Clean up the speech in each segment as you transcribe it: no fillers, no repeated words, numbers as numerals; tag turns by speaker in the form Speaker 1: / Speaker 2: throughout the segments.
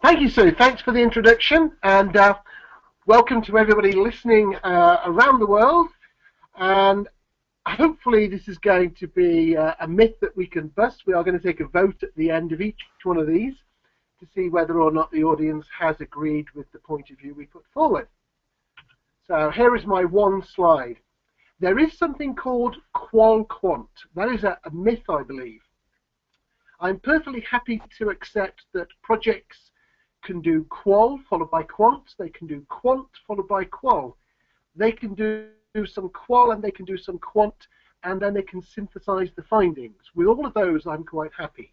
Speaker 1: Thank you, Sue. Thanks for the introduction, and welcome to everybody listening around the world. And hopefully this is going to be a myth that we can bust. We are going to take a vote at the end of each one of these to see whether or not the audience has agreed with the point of view we put forward. So here is my one slide. There is something called Qual Quant. That is a myth, I believe. I'm perfectly happy to accept that projects can do qual followed by quant. They can do quant followed by qual. They can do some qual and they can do some quant, and then they can synthesize the findings. With all of those, I'm quite happy.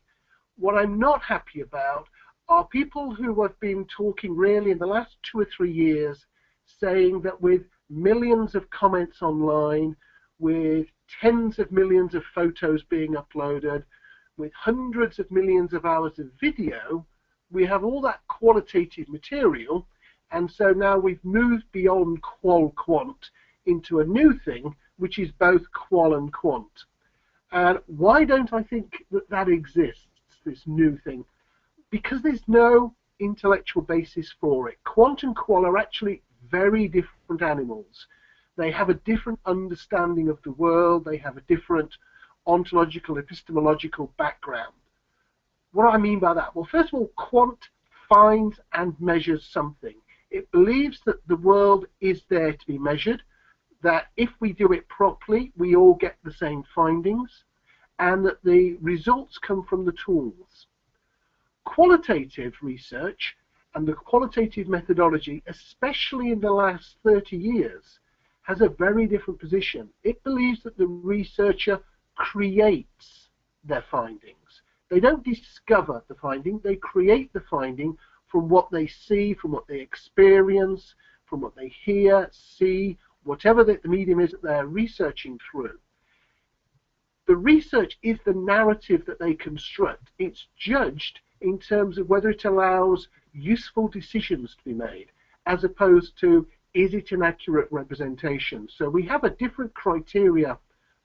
Speaker 1: What I'm not happy about are people who have been talking really in the last 2 or 3 years saying that with millions of comments online, with tens of millions of photos being uploaded, with hundreds of millions of hours of video, we have all that qualitative material, and so now we've moved beyond qual quant into a new thing, which is both qual and quant. And why don't I think that that exists, this new thing? Because there's no intellectual basis for it. Quant and qual are actually very different animals. They have a different understanding of the world. They have a different ontological, epistemological background. What do I mean by that? Well, first of all, quant finds and measures something. It believes that the world is there to be measured, that if we do it properly, we all get the same findings, and that the results come from the tools. Qualitative research and the qualitative methodology, especially in the last 30 years, has a very different position. It believes that the researcher creates their findings. They don't discover the finding, they create the finding from what they see, from what they experience, from what they hear, see, whatever the medium is that they're researching through. The research is the narrative that they construct. It's judged in terms of whether it allows useful decisions to be made, as opposed to is it an accurate representation. So we have a different criteria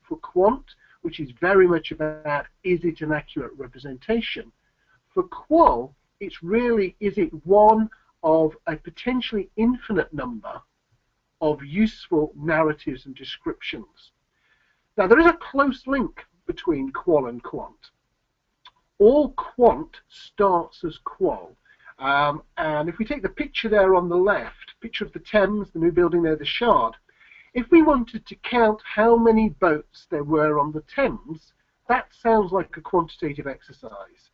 Speaker 1: for quant, which is very much about is it an accurate representation. For qual, it's really is it one of a potentially infinite number of useful narratives and descriptions. Now there is a close link between qual and quant. All quant starts as qual. And if we take the picture there on the left, picture of the Thames, the new building there, the Shard, if we wanted to count how many boats there were on the Thames, that sounds like a quantitative exercise.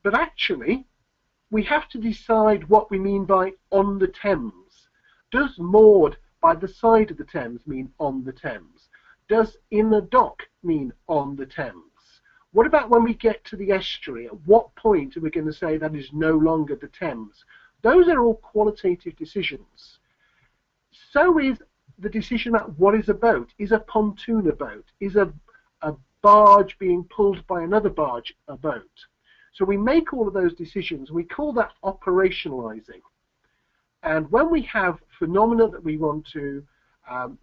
Speaker 1: But actually, we have to decide what we mean by on the Thames. Does moored by the side of the Thames mean on the Thames? Does in the dock mean on the Thames? What about when we get to the estuary? At what point are we going to say that is no longer the Thames? Those are all qualitative decisions. So is the decision about what is a boat. Is a pontoon a boat? Is a barge being pulled by another barge a boat? So we make all of those decisions. We call that operationalizing. And when we have phenomena that we want to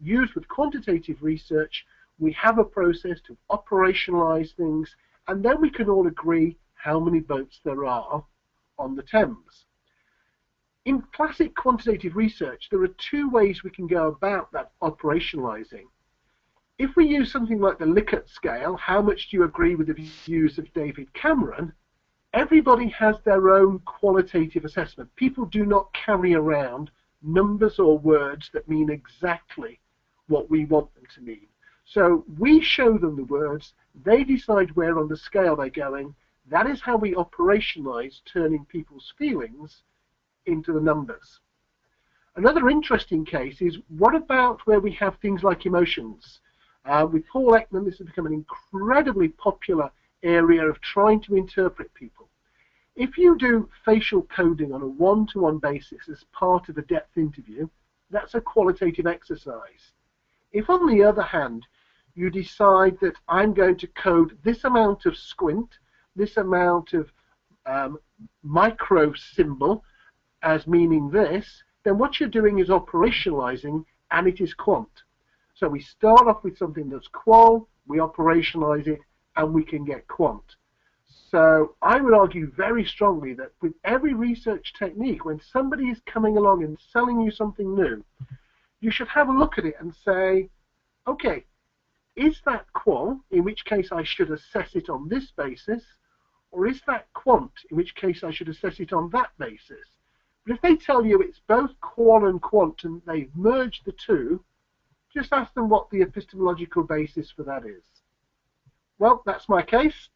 Speaker 1: use with quantitative research, we have a process to operationalize things, and then we can all agree how many boats there are on the Thames. In classic quantitative research, there are 2 ways we can go about that operationalizing. If we use something like the Likert scale, how much do you agree with the views of David Cameron? Everybody has their own qualitative assessment. People do not carry around numbers or words that mean exactly what we want them to mean. So we show them the words, they decide where on the scale they're going. That is how we operationalize turning people's feelings into the numbers. Another interesting case is, what about where we have things like emotions? With Paul Ekman, this has become an incredibly popular area of trying to interpret people. If you do facial coding on a one-to-one basis as part of a depth interview, that's a qualitative exercise. If, on the other hand, you decide that I'm going to code this amount of squint, this amount of micro symbol as meaning this, then what you're doing is operationalizing, and it is quant. So we start off with something that's qual, we operationalize it, and we can get quant. So I would argue very strongly that with every research technique, when somebody is coming along and selling you something new, you should have a look at it and say, okay, is that qual, in which case I should assess it on this basis, or is that quant, in which case I should assess it on that basis? But if they tell you it's both qual and quant and they've merged the two, just ask them what the epistemological basis for that is. Well, that's my case.